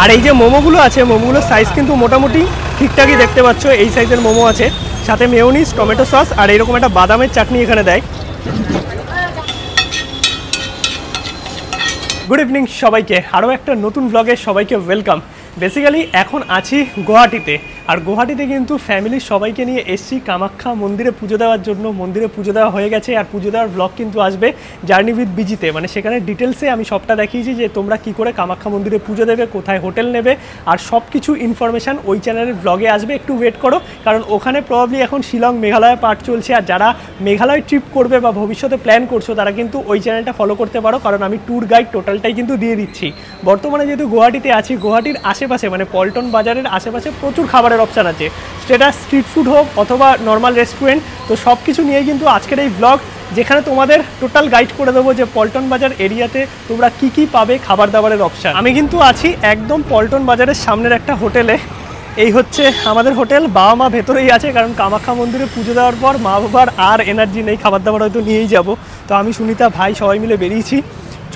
আর এই যে মোমোগুলো আছে, মোমোগুলোর সাইজ কিন্তু মোটামুটি ঠিকঠাকই দেখতে পাচ্ছ। এই সাইজের মোমো আছে, সাথে মেয়োনিজ, টমেটো সস আর এইরকম একটা বাদামের চাটনি এখানে দেয়। গুড ইভিনিং সবাইকে, আরও একটা নতুন ব্লগে সবাইকে ওয়েলকাম। বেসিক্যালি এখন আছি গুয়াহাটিতে, আর গুয়াহাটিতে কিন্তু ফ্যামিলির সবাইকে নিয়ে এসছি কামাখ্যা মন্দিরে পুজো দেওয়ার জন্য। মন্দিরে পুজো দেওয়া হয়ে গেছে, আর পুজো দেওয়ার ব্লগ কিন্তু আসবে জার্নি উইথ বিজিতে। মানে সেখানে ডিটেলসে আমি সবটা দেখিয়েছি যে তোমরা কি করে কামাখ্যা মন্দিরে পুজো দেবে, কোথায় হোটেল নেবে, আর সব কিছু ইনফরমেশান ওই চ্যানেলের ব্লগে আসবে। একটু ওয়েট করো, কারণ ওখানে প্রবাবলি এখন শিলং মেঘালয় পার্ট চলছে। আর যারা মেঘালয় ট্রিপ করবে বা ভবিষ্যতে প্ল্যান করছো তারা কিন্তু ওই চ্যানেলটা ফলো করতে পারো, কারণ আমি ট্যুর গাইড টোটালটাই কিন্তু দিয়ে দিচ্ছি। বর্তমানে যেহেতু গুয়াহাটিতে আছি, গুয়াহাটির আশেপাশে মানে পল্টন বাজারের আশেপাশে প্রচুর খাবারের অপশান আছে, সেটা স্ট্রিট ফুড হোক অথবা নর্মাল রেস্টুরেন্ট। তো সব কিছু নিয়েই কিন্তু আজকের এই ব্লগ, যেখানে তোমাদের টোটাল গাইড করে দেবো যে পল্টন বাজার এরিয়াতে তোমরা কি কি পাবে খাবার দাবারের অপশান। আমি কিন্তু আছি একদম পল্টন বাজারের সামনের একটা হোটেলে। এই হচ্ছে আমাদের হোটেল। বাবা মা ভেতরেই আছে, কারণ কামাখ্যা মন্দিরে পুজো দেওয়ার পর মা বাবার আর এনার্জি নেই, খাবার দাবার হয়তো নিয়েই যাব। তো আমি সুনিতা ভাই সবাই মিলে বেরিয়েছি।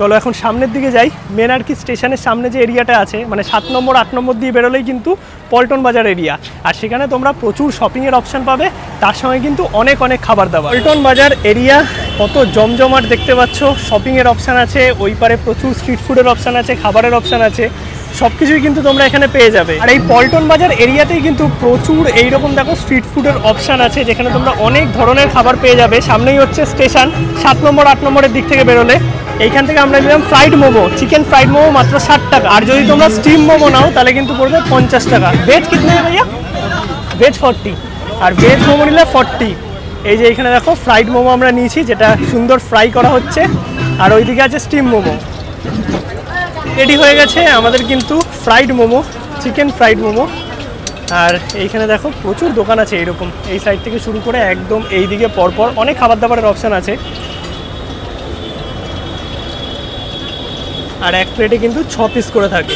চলো এখন সামনের দিকে যাই। মেন আর কি স্টেশনের সামনে যে এরিয়াটা আছে, মানে 7 নম্বর 8 নম্বর দিয়ে বেরোলেই কিন্তু পল্টন বাজার এরিয়া। আর সেখানে তোমরা প্রচুর শপিংয়ের অপশান পাবে, তার সঙ্গে কিন্তু অনেক অনেক খাবার দাবার। পল্টন বাজার এরিয়া কত জমজমাট দেখতে পাচ্ছ। শপিংয়ের অপশান আছে, ওই পারে প্রচুর স্ট্রিট ফুডের অপশান আছে, খাবারের অপশান আছে, সব কিছুই কিন্তু তোমরা এখানে পেয়ে যাবে। আর এই পল্টন বাজার এরিয়াতেই কিন্তু প্রচুর এইরকম দেখো স্ট্রিট ফুডের অপশান আছে, যেখানে তোমরা অনেক ধরনের খাবার পেয়ে যাবে। সামনেই হচ্ছে স্টেশন, 7 নম্বর 8 নম্বরের দিক থেকে বেরোলে এইখান থেকে আমরা নিলাম fried momo, chicken fried momo মাত্র 60 টাকা। আর যদি তোমরা স্টিম মোমো নাও তাহলে কিন্তু পড়বে 50 টাকা। ভেজ কিতনে ভাইয়া? ভেজ 40, আর ভেজ মোমো নিলে 40। এই যে এইখানে দেখো ফ্রাইড মোমো আমরা নিয়েছি, যেটা সুন্দর ফ্রাই করা হচ্ছে, আর ওইদিকে আছে স্টিম মোমো। রেডি হয়ে গেছে আমাদের কিন্তু fried momo, chicken fried momo. আর এইখানে দেখো প্রচুর দোকান আছে এইরকম, এই সাইড থেকে শুরু করে একদম এই দিকে পরপর অনেক খাবার দাবারের অপশান আছে। আর এক প্লেটে কিন্তু 6 পিস করে থাকে।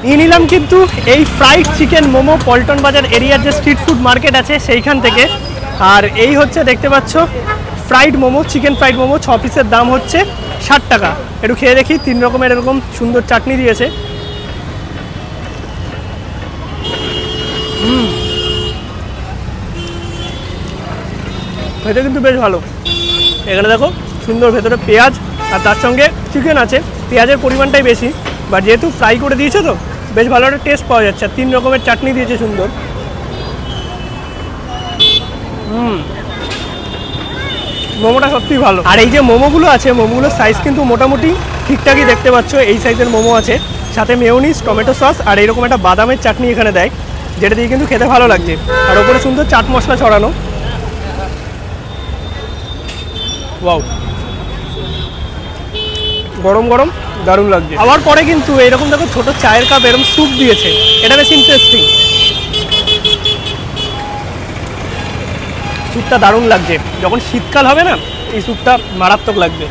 নিয়ে নিলাম কিন্তু এই ফ্রাইড চিকেন মোমো পল্টন বাজার এরিয়ার যে স্ট্রিট ফুড মার্কেট আছে সেইখান থেকে। আর এই হচ্ছে দেখতে পাচ্ছ fried momo, chicken fried momo 6 পিসের দাম হচ্ছে 60 টাকা। একটু খেয়ে দেখি, 3 রকমের এরকম সুন্দর চাটনি দিয়েছে। এটা কিন্তু বেশ ভালো। এখানে দেখো সুন্দর ভেতরে পেঁয়াজ, আর তার সঙ্গে চিকেন আছে। পেঁয়াজের পরিমাণটাই বেশি, বাট যেহেতু ফ্রাই করে দিয়েছে তো বেশ ভালো একটা টেস্ট পাওয়া যাচ্ছে। আর 3 রকমের চাটনি দিয়েছে সুন্দর। মোমোটা সত্যিই ভালো। আর এই যে মোমোগুলো আছে, মোমোগুলোর সাইজ কিন্তু মোটামুটি ঠিকঠাকই দেখতে পাচ্ছ। এই সাইজের মোমো আছে, সাথে মেয়োনিজ, টমেটো সস আর এইরকম একটা বাদামের চাটনি এখানে দেয়, যেটা দিয়ে কিন্তু খেতে ভালো লাগছে। আর ওপরে সুন্দর চাট মশলা ছড়ানো। ওয়াও, গরম গরম দারুণ লাগছে। আবার পরে কিন্তু এইরকম দেখো ছোট চায়ের কাপ এরকম স্যুপ দিয়েছে, এটা বেশ ইন্টারেস্টিং। স্যুপটা দারুণ লাগছে, যখন শীতকাল হবে না এই স্যুপটা মারাত্মক লাগবে।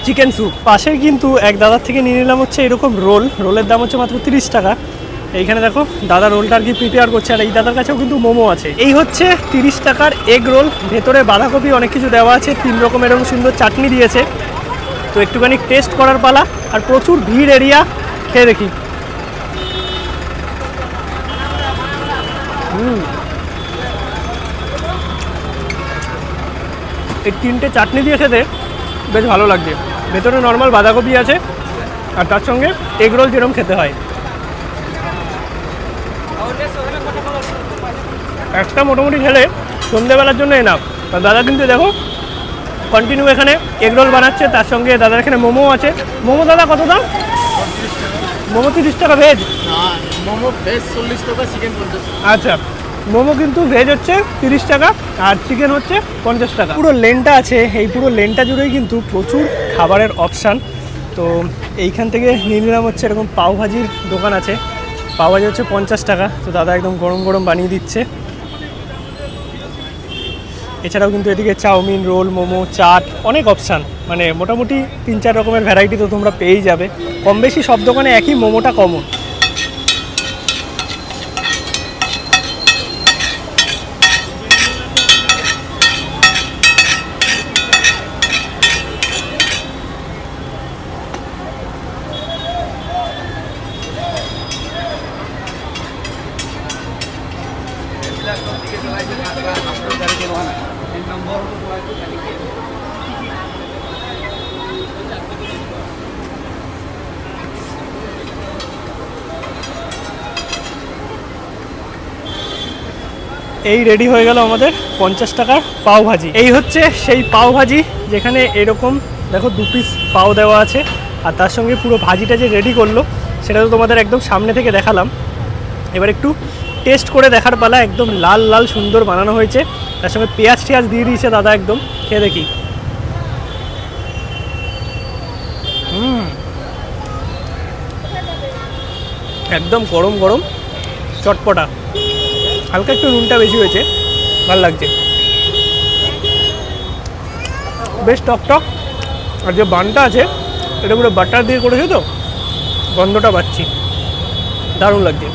Chicken soup. পাশে কিন্তু এক দাদার থেকে নিয়ে নিলাম হচ্ছে এরকম রোল, রোলের দাম হচ্ছে মাত্র 30 টাকা। এইখানে দেখো দাদা রোলটা আর কি প্রিপেয়ার করছে, আর এই দাদার কাছেও কিন্তু মোমো আছে। এই হচ্ছে 30 টাকার এগ রোল, ভেতরে বাঁধাকপি অনেক কিছু দেওয়া আছে, 3 রকমের এরকম সুন্দর চাটনি দিয়েছে। তো একটুখানি টেস্ট করার পালা। আর প্রচুর ভিড় এরিয়া, খেয়ে দেখি। এই 3টে চাটনি দিয়ে খেতে বেশ ভালো লাগছে। ভেতরে নর্মাল বাঁধাকপি আছে, আর তার সঙ্গে এগ রোল যেরকম খেতে হয়। একটা মোটামুটি খেলে সন্ধ্যেবেলার জন্য এনাফ। আর দাদা কিন্তু দেখো কন্টিনিউ এখানে এগ রোল বানাচ্ছে, তার সঙ্গে দাদার এখানে মোমো আছে। মোমো দাদা কত দাম? মোমো 30 টাকা ভেজ? মোমো ভেজ 40 টাকা, চিকেন 50। আচ্ছা, মোমো কিন্তু ভেজ হচ্ছে 30 টাকা আর চিকেন হচ্ছে 50 টাকা। পুরো লেনটা আছে, এই পুরো লেনটা জুড়েই কিন্তু প্রচুর খাবারের অপশান। তো এইখান থেকে নিয়ে নিলাম হচ্ছে এরকম পাওভাজির দোকান আছে, পাওভাজি হচ্ছে 50 টাকা। তো দাদা একদম গরম গরম বানিয়ে দিচ্ছে। এছাড়াও কিন্তু এদিকে চাউমিন, রোল, মোমো, চাট, অনেক অপশান, মানে মোটামুটি 3-4 রকমের ভ্যারাইটি তো তোমরা পেয়েই যাবে। কম বেশি সব দোকানে একই, মোমোটা কমন। এই রেডি হয়ে গেল আমাদের 50 টাকার পাও ভাজি। এই হচ্ছে সেই পাও ভাজি যেখানে এরকম দেখো 2 পিস পাও দেওয়া আছে, আর তার সঙ্গে পুরো ভাজিটা যে রেডি করলো সেটা তো তোমাদের একদম সামনে থেকে দেখালাম। এবার একটু টেস্ট করে দেখার পালা। একদম লাল লাল সুন্দর বানানো হয়েছে, তার সঙ্গে পেঁয়াজ টিয়াজ দিয়ে দিয়েছে দাদা। একদম খেয়ে দেখি। একদম গরম গরম চটপটা, হালকা একটু নুনটা বেশি হয়েছে, ভালো লাগছে। বেশ টক টক, আর যে বানটা আছে এটা পুরো বাটার দিয়ে করেছে তো, গন্ধটা পাচ্ছি, দারুণ লাগছে।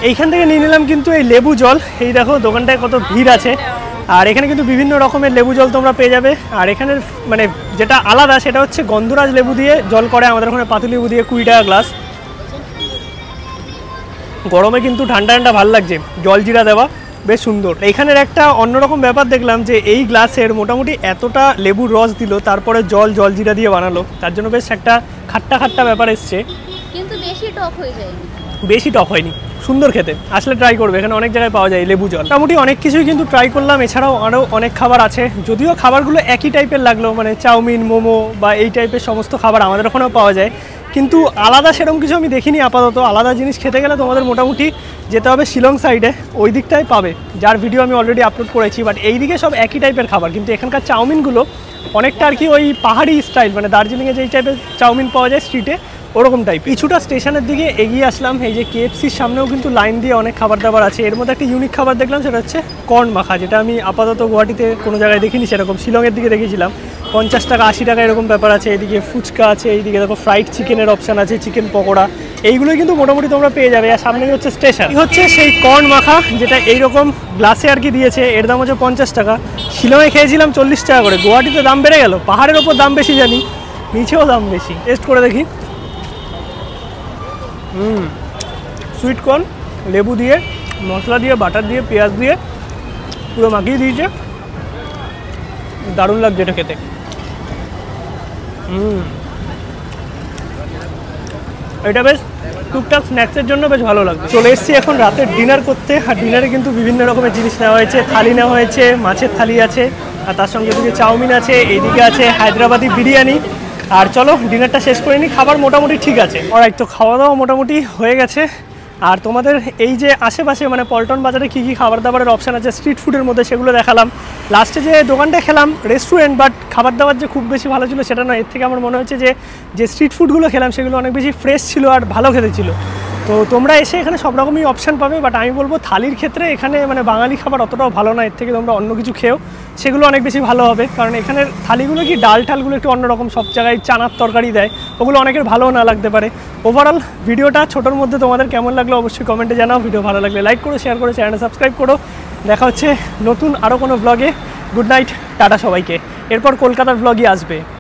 এইখান থেকে নিয়ে নিলাম কিন্তু এই লেবু জল। এই দেখো দোকানটায় কত ভিড় আছে, আর এখানে কিন্তু বিভিন্ন রকমের লেবু জল তোমরা পেয়ে যাবে। আর এখানের মানে যেটা আলাদা সেটা হচ্ছে গন্ধরাজ লেবু দিয়ে জল করে, আমাদের ওখানে পাতি লেবু দিয়ে 20 টাকা গ্লাস। গরমে কিন্তু ঠান্ডা ঠান্ডা ভালো লাগছে, জলজিরা দেওয়া, বেশ সুন্দর। এখানের একটা অন্যরকম ব্যাপার দেখলাম যে এই গ্লাসের মোটামুটি এতটা লেবুর রস দিল, তারপরে জলজিরা দিয়ে বানালো, তার জন্য বেশ একটা খাট্টা খাট্টা ব্যাপার এসছে, কিন্তু বেশি টক হয়ে যায়নি। বেশি টক হয়নি, সুন্দর খেতে। আসলে ট্রাই করবে, এখানে অনেক জায়গায় পাওয়া যায় লেবু জল। মোটামুটি অনেক কিছুই কিন্তু ট্রাই করলাম, এছাড়াও আরও অনেক খাবার আছে, যদিও খাবারগুলো একই টাইপের লাগলো, মানে চাউমিন, মোমো বা এই টাইপের সমস্ত খাবার আমাদের ওখানেও পাওয়া যায়, কিন্তু আলাদা সেরকম কিছু আমি দেখিনি আপাতত। আলাদা জিনিস খেতে গেলে তোমাদের মোটামুটি যেতে হবে শিলং সাইডে, ওই দিকটাই পাবে, যার ভিডিও আমি অলরেডি আপলোড করেছি। বাট এই দিকে সব একই টাইপের খাবার, কিন্তু এখানকার চাউমিনগুলো অনেকটা আর কি ওই পাহাড়ি স্টাইল, মানে দার্জিলিংয়ে যেই টাইপের চাউমিন পাওয়া যায় স্ট্রিটে, ওরকম টাইপ। কিছুটা স্টেশনের দিকে এগিয়ে আসলাম, এই যে KFCর সামনেও কিন্তু লাইন দিয়ে অনেক খাবার দাবার আছে। এর মধ্যে একটা ইউনিক খাবার দেখলাম, সেটা হচ্ছে কর্ন মাখা, যেটা আমি আপাতত গুয়াহাটিতে কোনো জায়গায় দেখিনি সেরকম। শিলংয়ের দিকে দেখেছিলাম 50 টাকা 80 টাকা এরকম ব্যাপার আছে। এইদিকে ফুচকা আছে, এইদিকে দেখো ফ্রাইড চিকেনের অপশান আছে, চিকেন পকোড়া, এইগুলোই কিন্তু মোটামুটি তোমরা পেয়ে যাবে। আর সামনে হচ্ছে স্টেশন, হচ্ছে সেই কর্ন মাখা যেটা এইরকম গ্লাসে আর কি দিয়েছে। এর দাম হচ্ছে 50 টাকা। শিলংয়ে খেয়েছিলাম 40 টাকা করে, গুয়াহাটিতে দাম বেড়ে গেল। পাহাড়ের ওপর দাম বেশি জানি, নিচেও দাম বেশি। টেস্ট করে দেখি। সুইট কর্ন, লেবু দিয়ে, মশলা দিয়ে, বাটার দিয়ে, পেঁয়াজ দিয়ে পুরো মাখিয়ে দিয়েছে, দারুণ লাগছে এটা খেতে। এটা বেশ টুকটাক স্ন্যাক্সের জন্য বেশ ভালো লাগবে। চলে এসেছি এখন রাতের ডিনার করতে, আর ডিনারে কিন্তু বিভিন্ন রকমের জিনিস নেওয়া হয়েছে। থালি নেওয়া হয়েছে, মাছের থালি আছে, আর তার সঙ্গে এদিকে চাউমিন আছে, এইদিকে আছে হায়দ্রাবাদি বিরিয়ানি। আর চলো ডিনারটা শেষ করে নিই। খাবার মোটামুটি ঠিক আছে। অলরাইট, তো খাওয়া দাওয়া মোটামুটি হয়ে গেছে। আর তোমাদের এই যে আশেপাশে মানে পল্টন বাজারে কী কী খাবার দাবারের অপশান আছে স্ট্রিট ফুডের মধ্যে, সেগুলো দেখালাম। লাস্টে যে দোকানটা খেলাম রেস্টুরেন্ট, বাট খাবার দাবার যে খুব বেশি ভালো ছিল সেটা নয়। এর থেকে আমার মনে হচ্ছে যে স্ট্রিট ফুডগুলো খেলাম সেগুলো অনেক বেশি ফ্রেশ ছিল আর ভালো খেতে ছিল। তো তোমরা এসে এখানে সব রকমই অপশান পাবে, বাট আমি বলবো থালির ক্ষেত্রে এখানে মানে বাঙালি খাবার অতটাও ভালো না। এর থেকে তোমরা অন্য কিছু খেও, সেগুলো অনেক বেশি ভালো হবে। কারণ এখানের থালিগুলো কি ডাল টালগুলো একটু অন্যরকম, সব জায়গায় চানার তরকারি দেয়, ওগুলো অনেকের ভালোও না লাগতে পারে। ওভারঅল ভিডিওটা ছোটোর মধ্যে তোমাদের কেমন লাগলো অবশ্যই কমেন্টে জানাও। ভিডিও ভালো লাগলে লাইক করো, শেয়ার করো, চ্যানেলটা সাবস্ক্রাইব করো। দেখা হচ্ছে নতুন আরও কোনো ব্লগে। গুড নাইট, টাটা সবাইকে। এরপর কলকাতার ব্লগই আসবে।